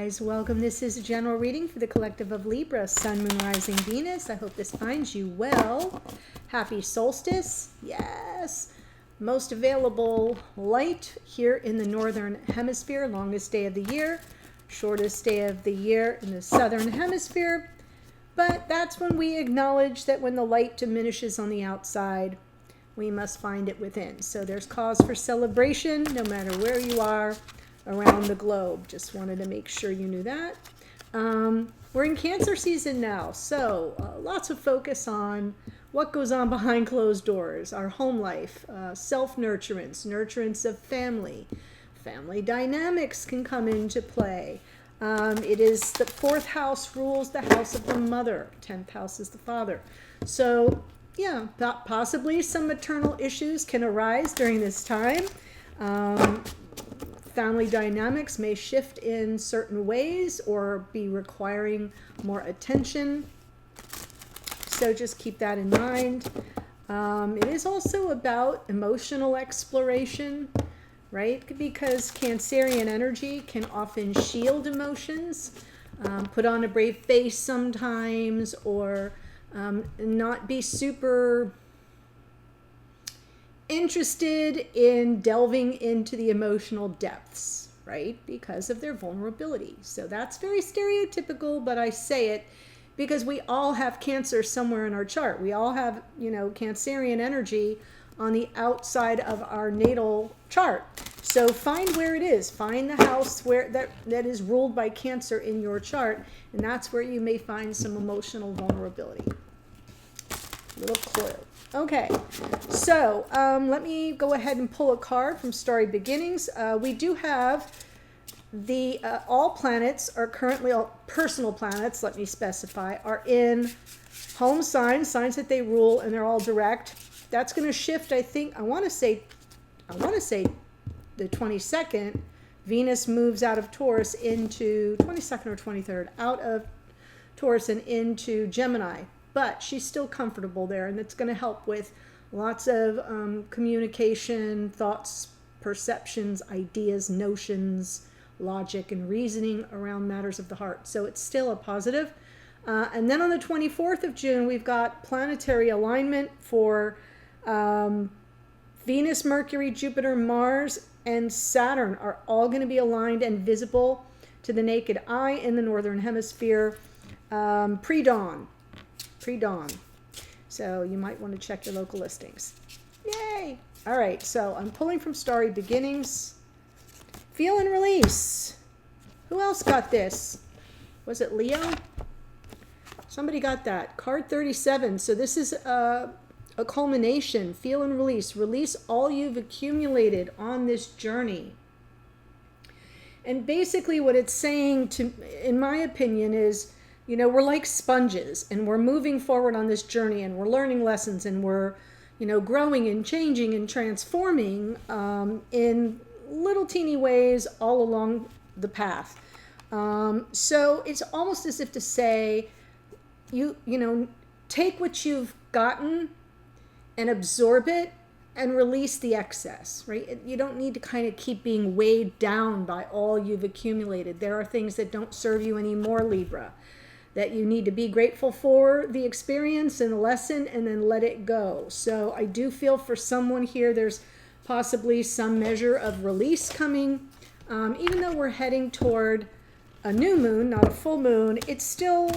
guys, welcome. This is a general reading for the collective of Libra, Sun, Moon, Rising, Venus. I hope this finds you well. Happy solstice. Yes. Most available light here in the northern hemisphere, longest day of the year, shortest day of the year in the southern hemisphere. But that's when we acknowledge that when the light diminishes on the outside, we must find it within. So there's cause for celebration no matter where you are around the globe. Just wanted to make sure you knew that. We're in Cancer season now, so lots of focus on what goes on behind closed doors, our home life, self-nurturance, nurturance of family. Family dynamics can come into play. It is the 4th house rules the house of the mother. 10th house is the father. So yeah, possibly some maternal issues can arise during this time. Family dynamics may shift in certain ways or be requiring more attention. So just keep that in mind. It is also about emotional exploration, right? Because Cancerian energy can often shield emotions, put on a brave face sometimes, or not be super interested in delving into the emotional depths, right? Because of their vulnerability. So that's very stereotypical, but I say it because we all have Cancer somewhere in our chart. We all have, Cancerian energy on the outside of our natal chart. So find where it is. Find the house where that is ruled by Cancer in your chart, and that's where you may find some emotional vulnerability. Little clue. Okay, so let me go ahead and pull a card from Starry Beginnings. We do have the all planets are currently, all personal planets, let me specify, are in home signs that they rule, and they're all direct. That's going to shift, I think, I want to say the 22nd. Venus moves out of Taurus into 22nd or 23rd, out of Taurus and into Gemini. But she's still comfortable there, and it's going to help with lots of communication, thoughts, perceptions, ideas, notions, logic, and reasoning around matters of the heart. So it's still a positive. And then on the 24th of June, we've got planetary alignment for Venus, Mercury, Jupiter, Mars, and Saturn are all going to be aligned and visible to the naked eye in the northern hemisphere pre-dawn. So you might want to check your local listings. Yay! All right, so I'm pulling from Starry Beginnings. Feel and release. Who else got this? Was it Leo? Somebody got that. Card 37. So this is a culmination. Feel and release. Release all you've accumulated on this journey. And basically what it's saying, to, in my opinion, is we're like sponges, and we're moving forward on this journey, and we're learning lessons, and we're, growing and changing and transforming in little teeny ways all along the path. So it's almost as if to say, take what you've gotten and absorb it and release the excess, right? You don't need to kind of keep being weighed down by all you've accumulated. There are things that don't serve you anymore, Libra, that you need to be grateful for the experience and the lesson and then let it go. So I do feel for someone here, there's possibly some measure of release coming. Even though we're heading toward a new moon, not a full moon, it still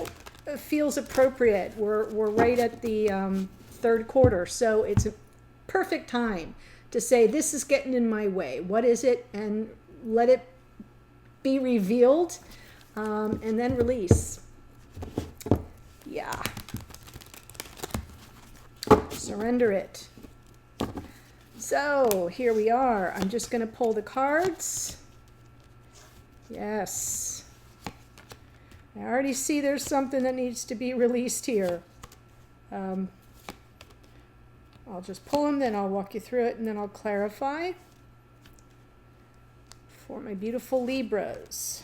feels appropriate. We're right at the 3rd quarter, so it's a perfect time to say, this is getting in my way. What is it? And let it be revealed, and then release. Yeah. Surrender it. So here we are. I'm just going to pull the cards. Yes. I already see there's something that needs to be released here. I'll just pull them, then I'll walk you through it, and then I'll clarify for my beautiful Libras.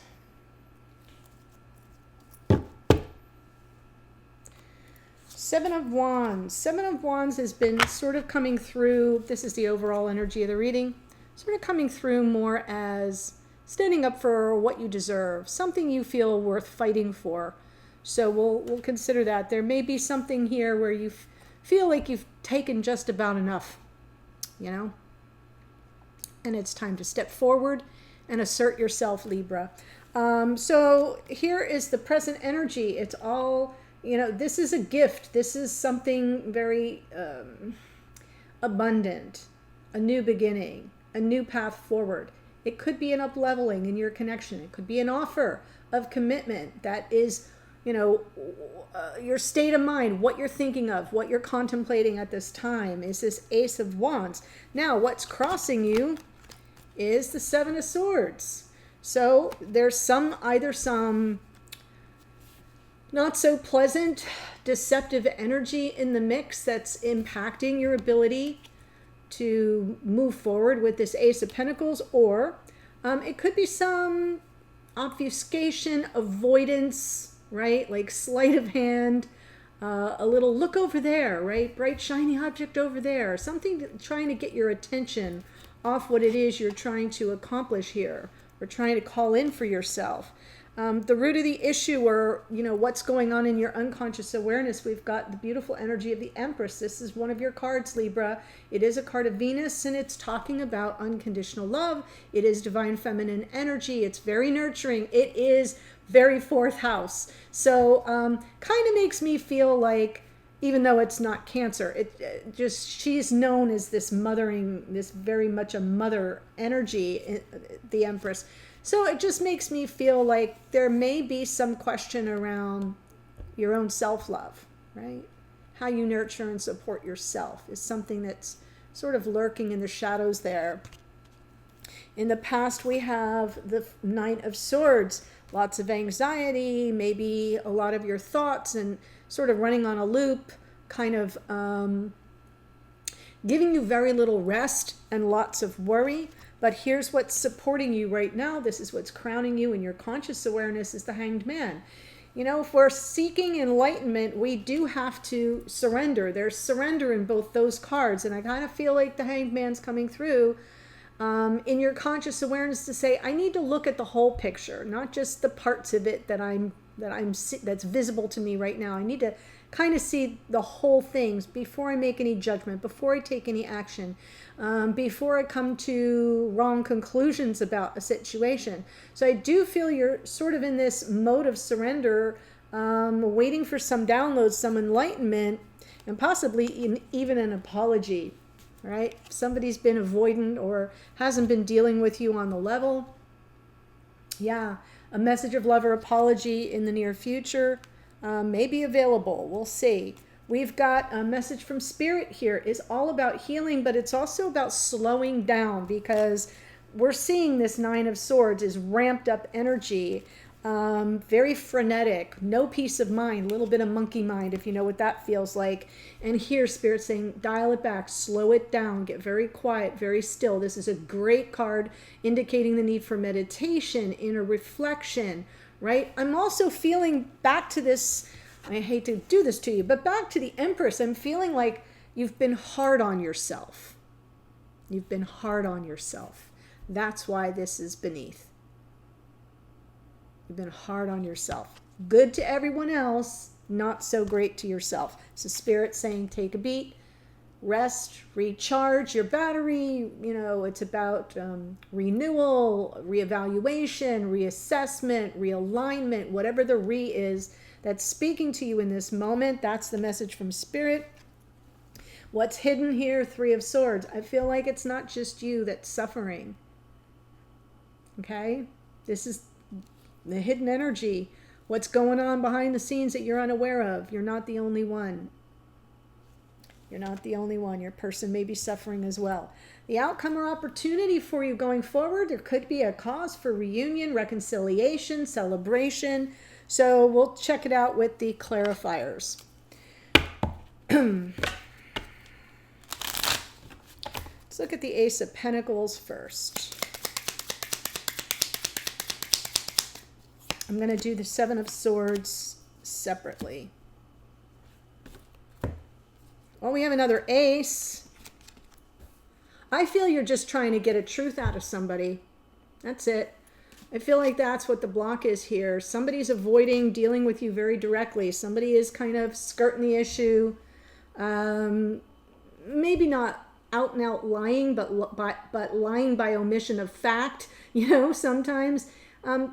Seven of Wands. 7 of Wands has been sort of coming through. This is the overall energy of the reading. Sort of coming through more as standing up for what you deserve, something you feel worth fighting for. So we'll consider that. There may be something here where you feel like you've taken just about enough, you know? And it's time to step forward and assert yourself, Libra. So here is the present energy. It's all, you know, this is a gift. This is something very abundant, a new beginning, a new path forward. It could be an up-leveling in your connection. It could be an offer of commitment that is, you know, your state of mind, what you're thinking of, what you're contemplating at this time is this Ace of Wands. Now, what's crossing you is the Seven of Swords. So there's either some not so pleasant, deceptive energy in the mix that's impacting your ability to move forward with this Ace of Pentacles, or it could be some obfuscation, avoidance, right? Like sleight of hand, a little look over there, right? Bright, shiny object over there. Something trying to get your attention off what it is you're trying to accomplish here, or trying to call in for yourself. The root of the issue, or, you know, what's going on in your unconscious awareness, we've got the beautiful energy of the Empress. This is one of your cards, Libra. It is a card of Venus, and it's talking about unconditional love. It is divine feminine energy. It's very nurturing. It is very fourth house. So kind of makes me feel like, even though it's not Cancer, it just, she's known as this mothering, this very much a mother energy, the Empress. So it just makes me feel like there may be some question around your own self-love, right? How you nurture and support yourself is something that's sort of lurking in the shadows there. In the past, we have the Knight of Swords, lots of anxiety, maybe a lot of your thoughts and sort of running on a loop, kind of giving you very little rest and lots of worry. But here's what's supporting you right now. This is what's crowning you in your conscious awareness, is the Hanged Man. You know, if we're seeking enlightenment, we do have to surrender. There's surrender in both those cards. And I kind of feel like the Hanged Man's coming through in your conscious awareness to say, I need to look at the whole picture, not just the parts of it that's visible to me right now. I need to kind of see the whole things before I make any judgment, before I take any action, before I come to wrong conclusions about a situation. So I do feel you're sort of in this mode of surrender, waiting for some downloads, some enlightenment, and possibly even an apology, right? Somebody's been avoidant or hasn't been dealing with you on the level. Yeah, a message of love or apology in the near future may be available. We'll see. We've got a message from Spirit here. It's all about healing, but it's also about slowing down, because we're seeing this Nine of Swords is ramped up energy, very frenetic, no peace of mind, a little bit of monkey mind, if you know what that feels like. And here Spirit's saying, dial it back, slow it down, get very quiet, very still. This is a great card indicating the need for meditation, inner reflection, right? I'm also feeling back to this, I hate to do this to you, but back to the Empress. I'm feeling like you've been hard on yourself. You've been hard on yourself. That's why this is beneath. You've been hard on yourself. Good to everyone else, not so great to yourself. So Spirit's saying, take a beat, rest, recharge your battery. You know, it's about renewal, reevaluation, reassessment, realignment, whatever the re is that's speaking to you in this moment. That's the message from Spirit. What's hidden here? Three of Swords. I feel like it's not just you that's suffering. Okay? This is the hidden energy. What's going on behind the scenes that you're unaware of. You're not the only one. You're not the only one. Your person may be suffering as well. The outcome or opportunity for you going forward, there could be a cause for reunion, reconciliation, celebration. So we'll check it out with the clarifiers. Let's look at the Ace of Pentacles first. I'm going to do the Seven of Swords separately. Well, we have another ace. I feel you're just trying to get a truth out of somebody. That's it. I feel like that's what the block is here. Somebody's avoiding dealing with you very directly. Somebody is kind of skirting the issue. Maybe not out and out lying, but lying by omission of fact, sometimes.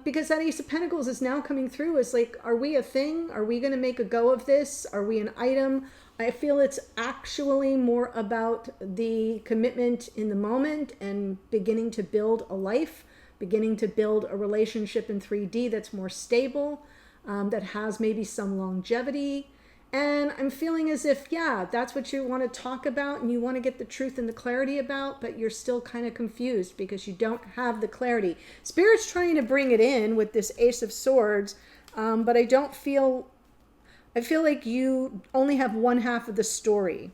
Because that Ace of Pentacles is now coming through as like, are we a thing? Are we going to make a go of this? Are we an item? I feel it's actually more about the commitment in the moment and beginning to build a life, beginning to build a relationship in 3D that's more stable, that has maybe some longevity. And I'm feeling as if, yeah, that's what you want to talk about and you want to get the truth and the clarity about, but you're still kind of confused because you don't have the clarity. Spirit's trying to bring it in with this Ace of Swords, but I feel like you only have one half of the story.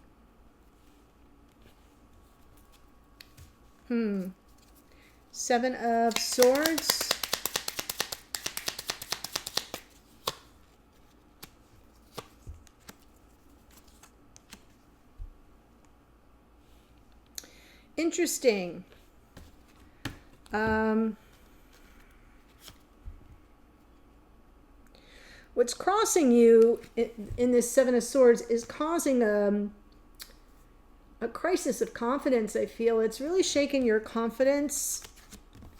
Seven of Swords. Interesting. What's crossing you in this Seven of Swords is causing a crisis of confidence, I feel. It's really shaking your confidence.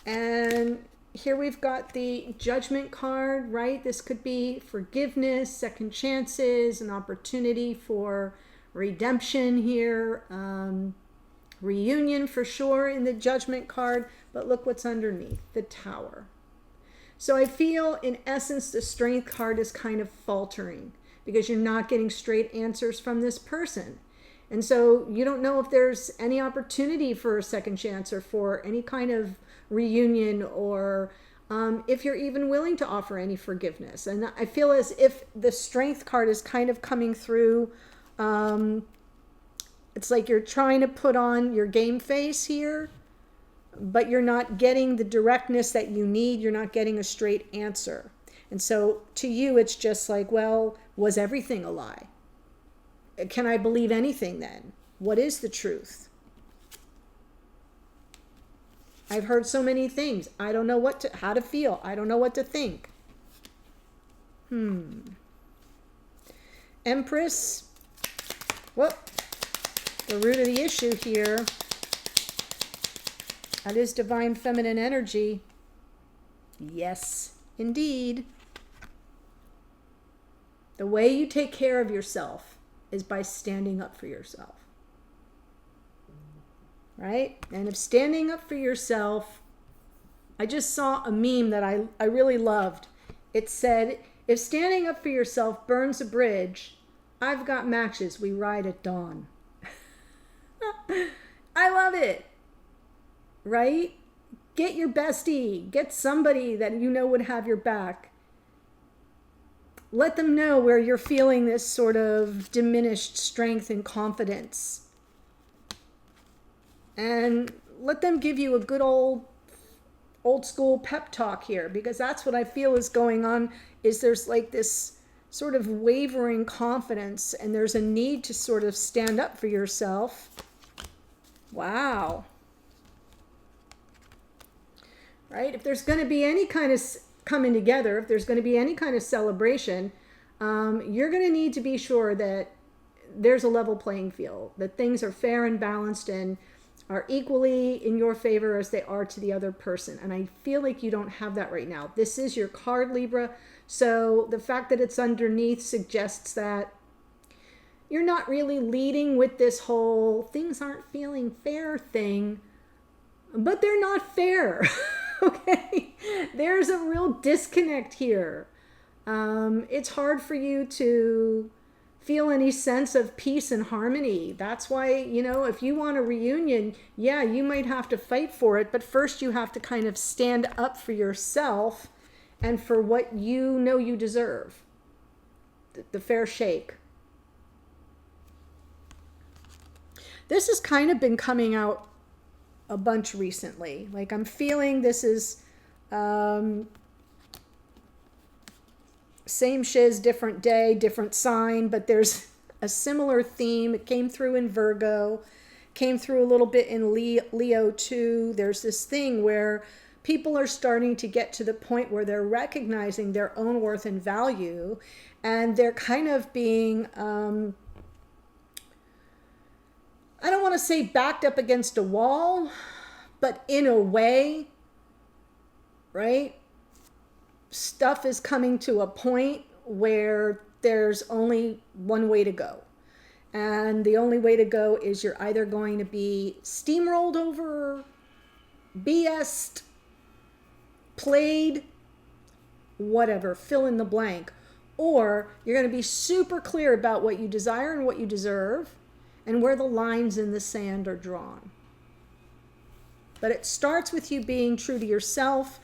And here we've got the Judgment card, right? This could be forgiveness, second chances, an opportunity for redemption here. Reunion for sure in the Judgment card, but look what's underneath, the Tower. So I feel in essence the Strength card is kind of faltering because you're not getting straight answers from this person. And so you don't know if there's any opportunity for a second chance or for any kind of reunion, or if you're even willing to offer any forgiveness. And I feel as if the Strength card is kind of coming through. It's like you're trying to put on your game face here, but you're not getting the directness that you need. You're not getting a straight answer. And so to you, it's just like, well, was everything a lie? Can I believe anything then? What is the truth? I've heard so many things. I don't know how to feel. I don't know what to think. Empress. Whoop. The root of the issue here, that is divine feminine energy. Yes, indeed. The way you take care of yourself is by standing up for yourself. Right? And if standing up for yourself, I just saw a meme that I really loved. It said, if standing up for yourself burns a bridge, I've got matches, we ride at dawn. I love it, right? Get your bestie, get somebody that you know would have your back. Let them know where you're feeling this sort of diminished strength and confidence. And let them give you a good old school pep talk here, because that's what I feel is going on, is there's like this sort of wavering confidence and there's a need to sort of stand up for yourself. Wow. Right? If there's going to be any kind of coming together, if there's going to be any kind of celebration, you're going to need to be sure that there's a level playing field, that things are fair and balanced and are equally in your favor as they are to the other person. And I feel like you don't have that right now. This is your card, Libra. So the fact that it's underneath suggests that you're not really leading with this whole things aren't feeling fair thing, but they're not fair. Okay? There's a real disconnect here. It's hard for you to feel any sense of peace and harmony. That's why, if you want a reunion, yeah, you might have to fight for it, but first you have to kind of stand up for yourself and for what you know you deserve. The fair shake. This has kind of been coming out a bunch recently. Like I'm feeling this is same shiz, different day, different sign, but there's a similar theme. It came through in Virgo, came through a little bit in Leo too. There's this thing where people are starting to get to the point where they're recognizing their own worth and value, and they're kind of being, I don't want to say backed up against a wall, but in a way, right? Stuff is coming to a point where there's only one way to go. And the only way to go is you're either going to be steamrolled over, BS'd, played, whatever, fill in the blank. Or you're going to be super clear about what you desire and what you deserve and where the lines in the sand are drawn. But it starts with you being true to yourself.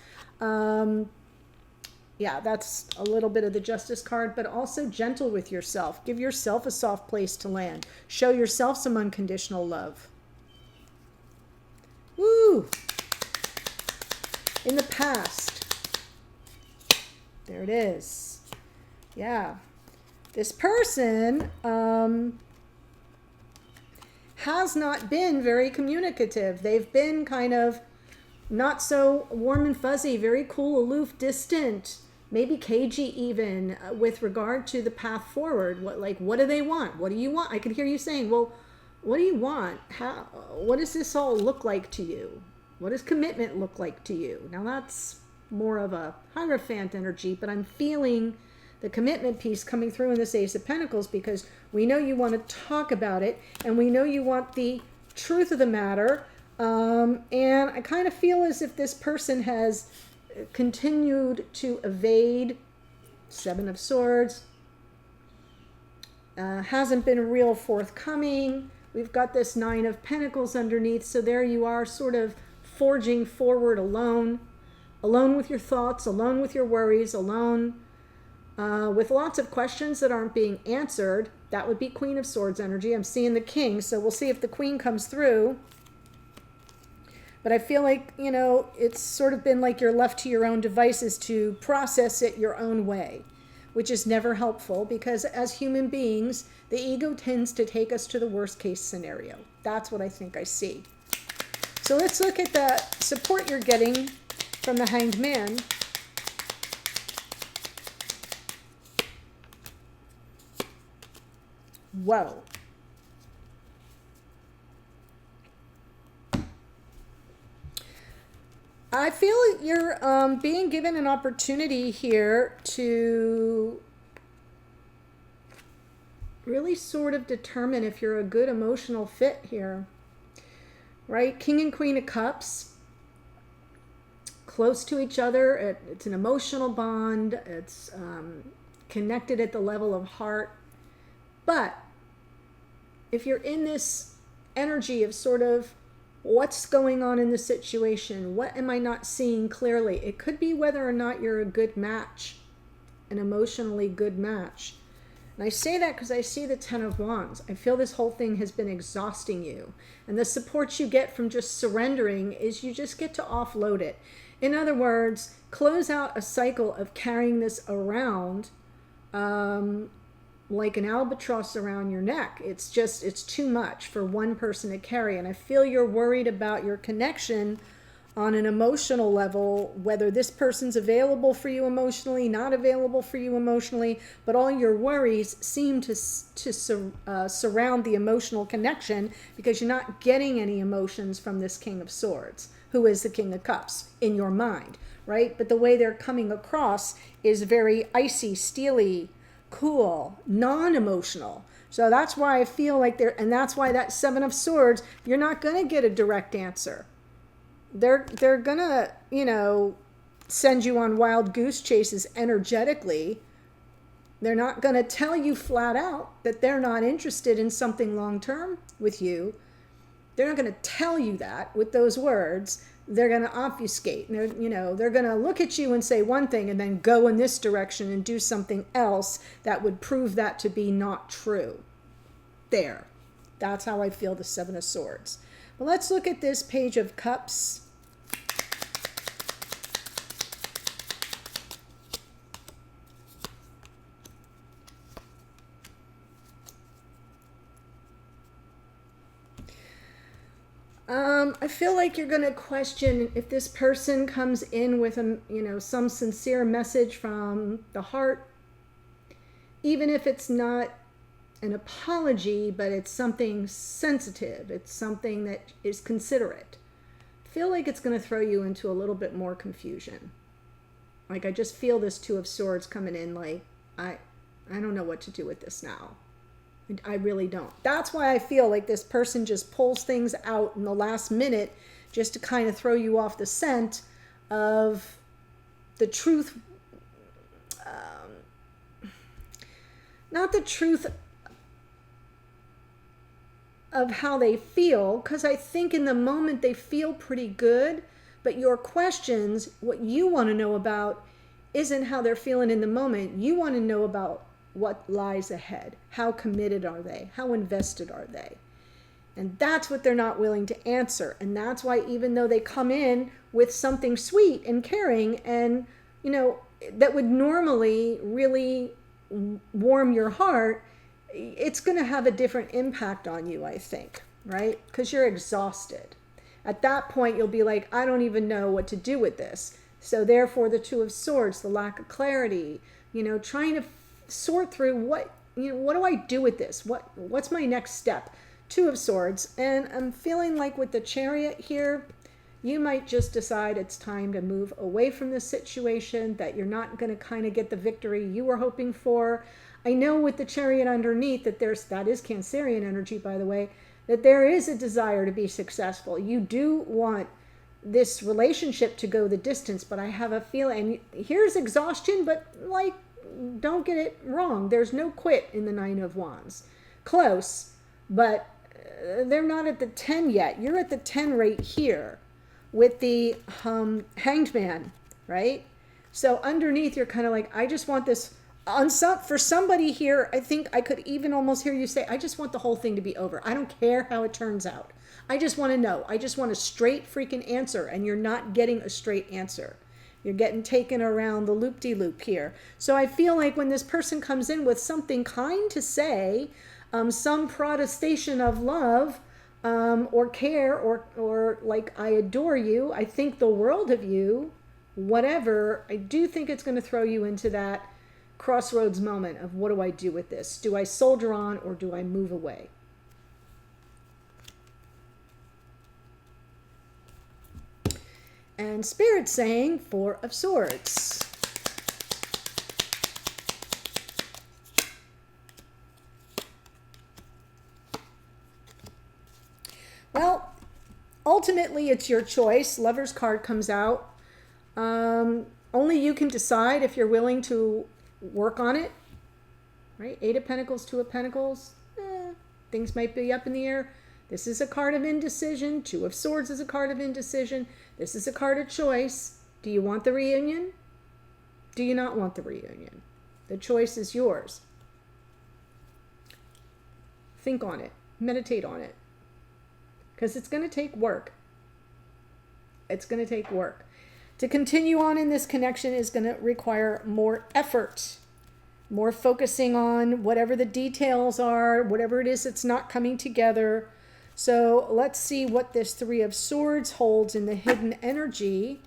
Yeah, that's a little bit of the Justice card, but also gentle with yourself. Give yourself a soft place to land. Show yourself some unconditional love. Woo! In the past. There it is. Yeah. This person has not been very communicative. They've been kind of not so warm and fuzzy, very cool, aloof, distant, maybe cagey even, with regard to the path forward. What do they want? What do you want? I could hear you saying, well, what do you want? What does this all look like to you? What does commitment look like to you? Now that's more of a Hierophant energy, but I'm feeling the commitment piece coming through in this Ace of Pentacles, because we know you want to talk about it, and we know you want the truth of the matter. And I kind of feel as if this person has continued to evade. Seven of Swords. Hasn't been real forthcoming. We've got this Nine of Pentacles underneath. So there you are, sort of forging forward alone. Alone with your thoughts, alone with your worries, alone with lots of questions that aren't being answered. That would be Queen of Swords energy. I'm seeing the King, so we'll see if the Queen comes through. But I feel like, you know, it's sort of been like you're left to your own devices to process it your own way, which is never helpful, because as human beings, the ego tends to take us to the worst case scenario. That's what I think I see. So let's look at the support you're getting from the Hanged Man. Whoa. I feel you're being given an opportunity here to really sort of determine if you're a good emotional fit here, right? King and Queen of Cups, close to each other. It's an emotional bond. It's connected at the level of heart. But if you're in this energy of sort of, what's going on in the situation? What am I not seeing clearly? It could be whether or not you're a good match, an emotionally good match. And I say that because I see the Ten of Wands. I feel this whole thing has been exhausting you. And the support you get from just surrendering is you just get to offload it. In other words, close out a cycle of carrying this around like an albatross around your neck. It's too much for one person to carry. And I feel you're worried about your connection on an emotional level, whether this person's available for you emotionally, not available for you emotionally, but all your worries seem to surround the emotional connection, because you're not getting any emotions from this King of Swords, who is the King of Cups, in your mind, right? But the way they're coming across is very icy, steely, cool, non-emotional. So that's why I feel like and that's why that Seven of Swords, you're not going to get a direct answer. They're going to, you know, send you on wild goose chases energetically. They're not going to tell you flat out that they're not interested in something long-term with you. They're not going to tell you that with those words. They're going to obfuscate. They're going to look at you and say one thing and then go in this direction and do something else that would prove that to be not true. There. That's how I feel the Seven of Swords. But let's look at this Page of Cups. I feel like you're going to question if this person comes in with some sincere message from the heart, even if it's not an apology, but it's something sensitive. It's something that is considerate. I feel like it's going to throw you into a little bit more confusion. Like I just feel this Two of Swords coming in like, I don't know what to do with this now. I really don't. That's why I feel like this person just pulls things out in the last minute just to kind of throw you off the scent of the truth. Not the truth of how they feel, because I think in the moment they feel pretty good, but your questions, what you want to know about isn't how they're feeling in the moment. You want to know about what lies ahead. How committed are they? How invested are they? And that's what they're not willing to answer. And that's why even though they come in with something sweet and caring and, that would normally really warm your heart, it's going to have a different impact on you, I think, right? Because you're exhausted. At that point, you'll be like, I don't even know what to do with this. So therefore, the Two of Swords, the lack of clarity, trying to sort through what do I do with this? What's my next step? Two of Swords. And I'm feeling like with the Chariot here, you might just decide it's time to move away from this situation, that you're not going to kind of get the victory you were hoping for. I know with the Chariot underneath that that is Cancerian energy, by the way, that there is a desire to be successful. You do want this relationship to go the distance, but I have a feeling, and here's exhaustion, but like, don't get it wrong. There's no quit in the Nine of Wands. Close, but they're not at the 10 yet. You're at the 10 right here with the Hanged Man, right? So underneath, you're kind of like, I just want this. For somebody here, I think I could even almost hear you say, I just want the whole thing to be over. I don't care how it turns out. I just want to know. I just want a straight freaking answer. And you're not getting a straight answer. You're getting taken around the loop-de-loop here. So I feel like when this person comes in with something kind to say, some protestation of love or care or like, I adore you, I think the world of you, whatever, I do think it's going to throw you into that crossroads moment of what do I do with this? Do I soldier on or do I move away? And Spirit saying Four of Swords. Well, ultimately it's your choice. Lover's card comes out. Only you can decide if you're willing to work on it, right? Eight of Pentacles, Two of Pentacles. Things might be up in the air. This is a card of indecision. Two of Swords is a card of indecision. This is a card of choice. Do you want the reunion? Do you not want the reunion? The choice is yours. Think on it. Meditate on it. Because it's going to take work. It's going to take work. To continue on in this connection is going to require more effort. More focusing on whatever the details are, whatever it is that's not coming together. So let's see what this Three of Swords holds in the hidden energy.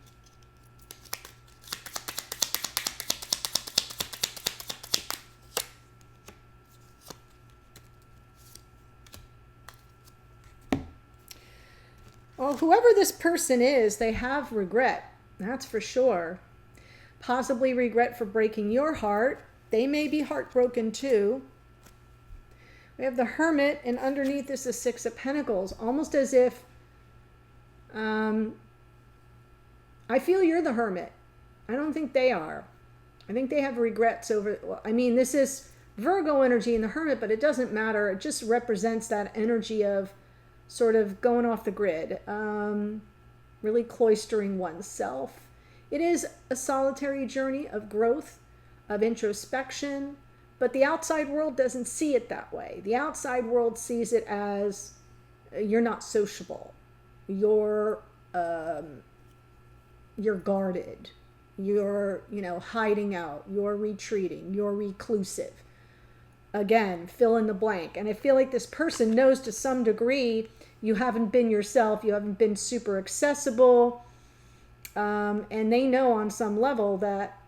Well, whoever this person is, they have regret. That's for sure. Possibly regret for breaking your heart. They may be heartbroken too. We have the Hermit, and underneath this is Six of Pentacles, almost as if, I feel you're the Hermit. I don't think they are. I think they have regrets over, this is Virgo energy in the Hermit, but it doesn't matter. It just represents that energy of sort of going off the grid, really cloistering oneself. It is a solitary journey of growth, of introspection, but the outside world doesn't see it that way. The outside world sees it as you're not sociable. You're guarded. You're, hiding out. You're retreating. You're reclusive. again, fill in the blank. And I feel like this person knows to some degree you haven't been yourself, you haven't been super accessible, and they know on some level that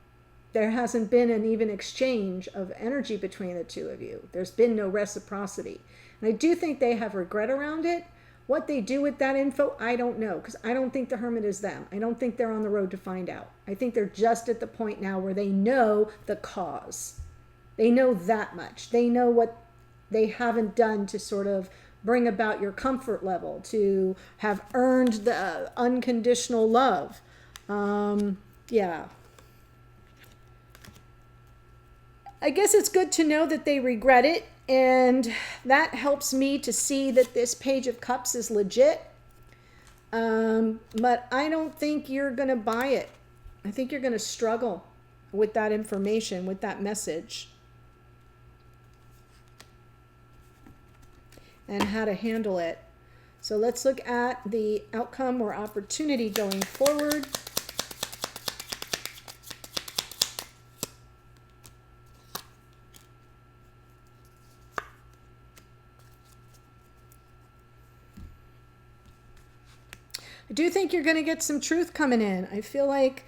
there hasn't been an even exchange of energy between the two of you. There's been no reciprocity. And I do think they have regret around it. What they do with that info, I don't know, because I don't think the Hermit is them. I don't think they're on the road to find out. I think they're just at the point now where they know the cause. They know that much. They know what they haven't done to sort of bring about your comfort level, to have earned the unconditional love. Yeah. I guess it's good to know that they regret it, and that helps me to see that this Page of Cups is legit. But I don't think you're going to buy it. I think you're going to struggle with that information, with that message, and how to handle it. So let's look at the outcome or opportunity going forward. I do think you're going to get some truth coming in. I feel like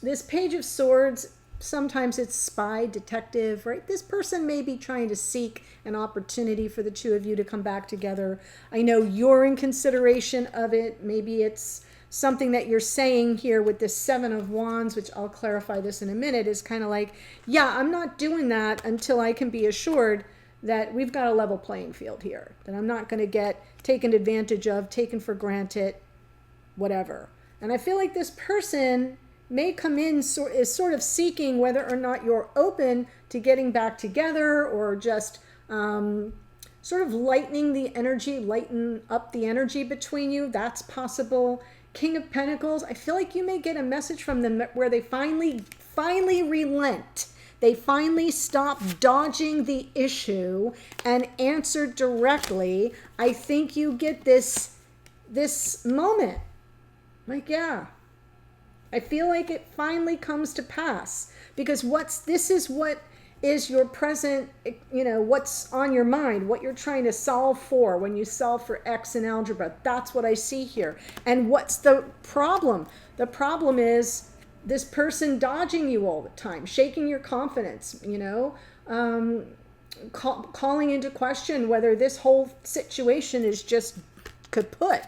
this Page of Swords, sometimes it's spy, detective, right? This person may be trying to seek an opportunity for the two of you to come back together. I know you're in consideration of it. Maybe it's something that you're saying here with this Seven of Wands, which I'll clarify this in a minute, is kind of like, yeah, I'm not doing that until I can be assured that we've got a level playing field here, that I'm not going to get taken advantage of, taken for granted, whatever. And I feel like this person may come in is sort of seeking whether or not you're open to getting back together, or just sort of lighten up the energy between you. That's possible. King of Pentacles, I feel like you may get a message from them where they finally relent. They finally stop dodging the issue and answer directly. I think you get this moment. Like, yeah. I feel like it finally comes to pass, because this is what is your present, what's on your mind, what you're trying to solve for when you solve for X in algebra. That's what I see here. And what's the problem? The problem is this person dodging you all the time, shaking your confidence, calling into question whether this whole situation is just kaput.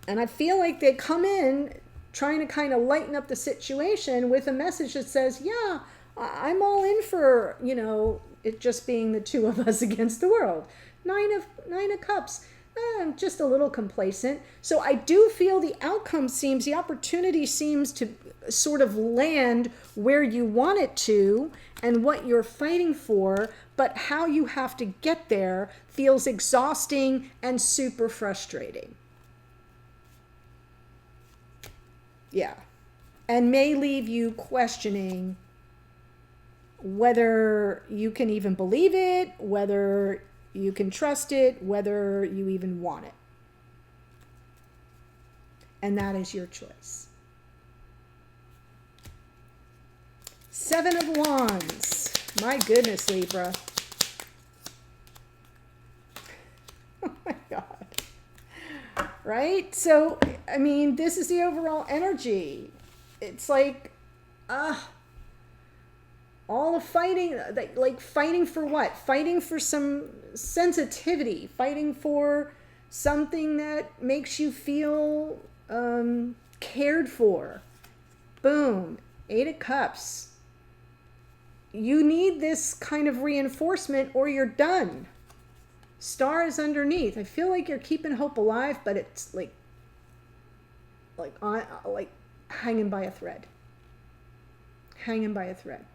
And I feel like they come in trying to kind of lighten up the situation with a message that says, yeah, I'm all in for, it just being the two of us against the world. Nine of Cups. I'm just a little complacent. So I do feel the opportunity seems to sort of land where you want it to and what you're fighting for, but how you have to get there feels exhausting and super frustrating. Yeah. And may leave you questioning whether you can even believe it, whether you can trust it, whether you even want it. And that is your choice. Seven of Wands. My goodness, Libra. Oh my God. Right? So, I mean, this is the overall energy. It's like, all the fighting, like fighting for what? Fighting for some sensitivity, fighting for something that makes you feel cared for. Boom, 8 of Cups. You need this kind of reinforcement or you're done. Star is underneath. I feel like you're keeping hope alive, but it's like hanging by a thread. Hanging by a thread.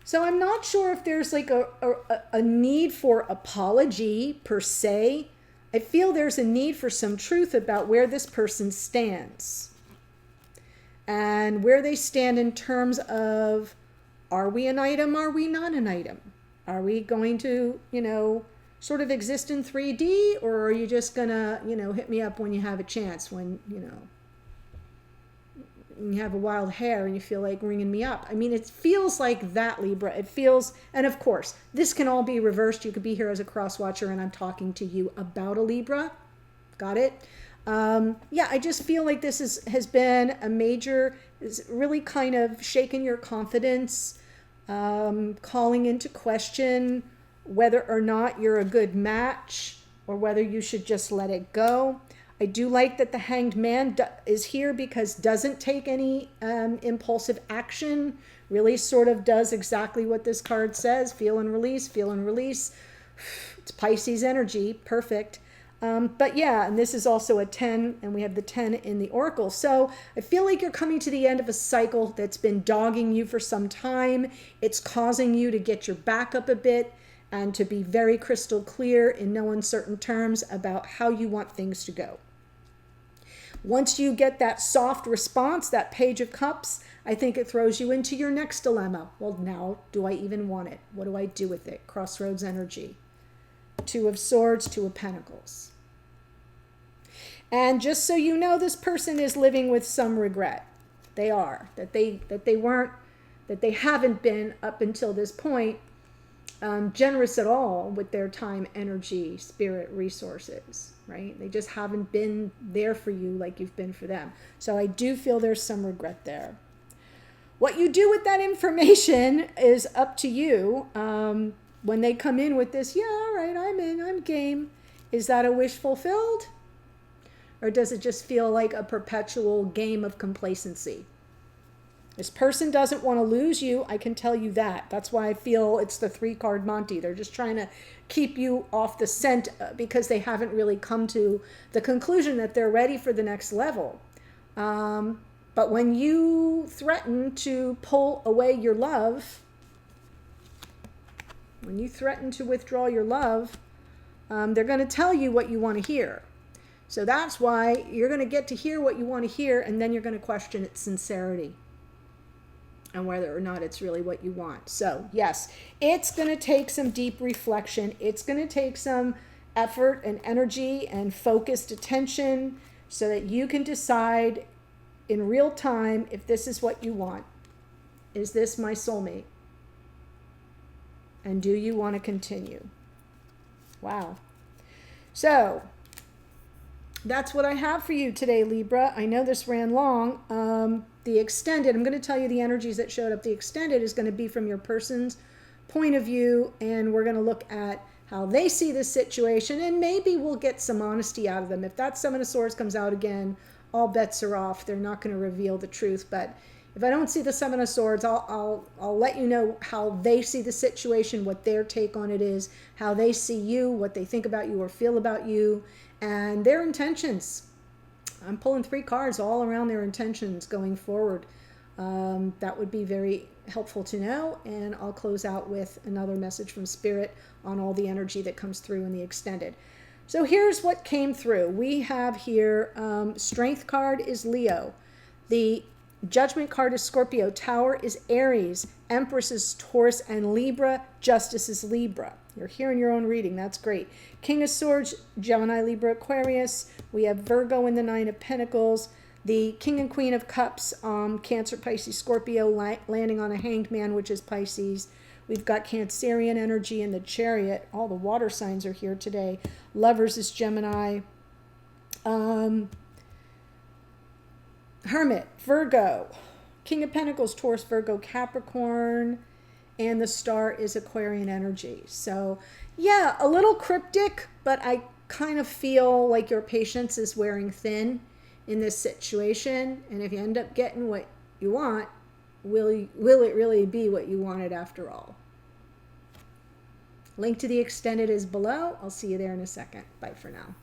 So I'm not sure if there's like a need for apology per se. I feel there's a need for some truth about where this person stands and where they stand in terms of, are we an item? Are we not an item? Are we going to, sort of exist in 3D, or are you just gonna, hit me up when you have a chance, when, you have a wild hair and you feel like ringing me up. I mean, it feels like that, Libra. It feels, and of course, this can all be reversed. You could be here as a cross watcher and I'm talking to you about a Libra. Got it? Yeah, I just feel like this has been a major, is really kind of shaken your confidence, calling into question whether or not you're a good match or whether you should just let it go. I do like that the Hanged Man is here because doesn't take any impulsive action, really sort of does exactly what this card says, feel and release, feel and release. It's Pisces energy, perfect. But yeah, and this is also a 10, and we have the 10 in the Oracle. So I feel like you're coming to the end of a cycle that's been dogging you for some time. It's causing you to get your back up a bit and to be very crystal clear in no uncertain terms about how you want things to go. Once you get that soft response, that Page of Cups, I think it throws you into your next dilemma. Well, now, do I even want it? What do I do with it? Crossroads energy. 2 of Swords, 2 of Pentacles. And just so you know, this person is living with some regret. They are. That they haven't been up until this point generous at all with their time, energy, spirit, resources, right? They just haven't been there for you like you've been for them. So I do feel there's some regret there. What you do with that information is up to you. When they come in with this, yeah, all right, I'm in, I'm game. Is that a wish fulfilled? Or does it just feel like a perpetual game of complacency? This person doesn't want to lose you, I can tell you that. That's why I feel it's the 3-card Monty. They're just trying to keep you off the scent because they haven't really come to the conclusion that they're ready for the next level. But when you threaten to pull away your love, when you threaten to withdraw your love, they're going to tell you what you want to hear. So that's why you're going to get to hear what you want to hear, and then you're going to question its sincerity and whether or not it's really what you want. So yes, it's going to take some deep reflection. It's going to take some effort and energy and focused attention so that you can decide in real time if this is what you want. Is this my soulmate? And do you want to continue? Wow. So that's what I have for you today, Libra. I know this ran long. The extended, I'm going to tell you the energies that showed up. The extended is going to be from your person's point of view, and we're going to look at how they see this situation, and maybe we'll get some honesty out of them. If that 7 of Swords comes out again, all bets are off. They're not going to reveal the truth. But if I don't see the 7 of Swords, I'll let you know how they see the situation, what their take on it is, how they see you, what they think about you or feel about you, and their intentions. I'm pulling 3 cards all around their intentions going forward. That would be very helpful to know. And I'll close out with another message from Spirit on all the energy that comes through in the extended. So here's what came through. We have here, Strength card is Leo. The Judgment card is Scorpio. Tower is Aries. Empress is Taurus. And Libra, Justice is Libra. You're hearing your own reading. That's great. King of Swords, Gemini, Libra, Aquarius. We have Virgo in the 9 of Pentacles. The King and Queen of Cups, Cancer, Pisces, Scorpio, landing on a Hanged Man, which is Pisces. We've got Cancerian energy in the Chariot. All the water signs are here today. Lovers is Gemini. Hermit, Virgo. King of Pentacles, Taurus, Virgo, Capricorn. And the Star is Aquarian energy. So yeah, a little cryptic, but I kind of feel like your patience is wearing thin in this situation. And if you end up getting what you want, will it really be what you wanted after all? Link to the extended is below. I'll see you there in a second. Bye for now.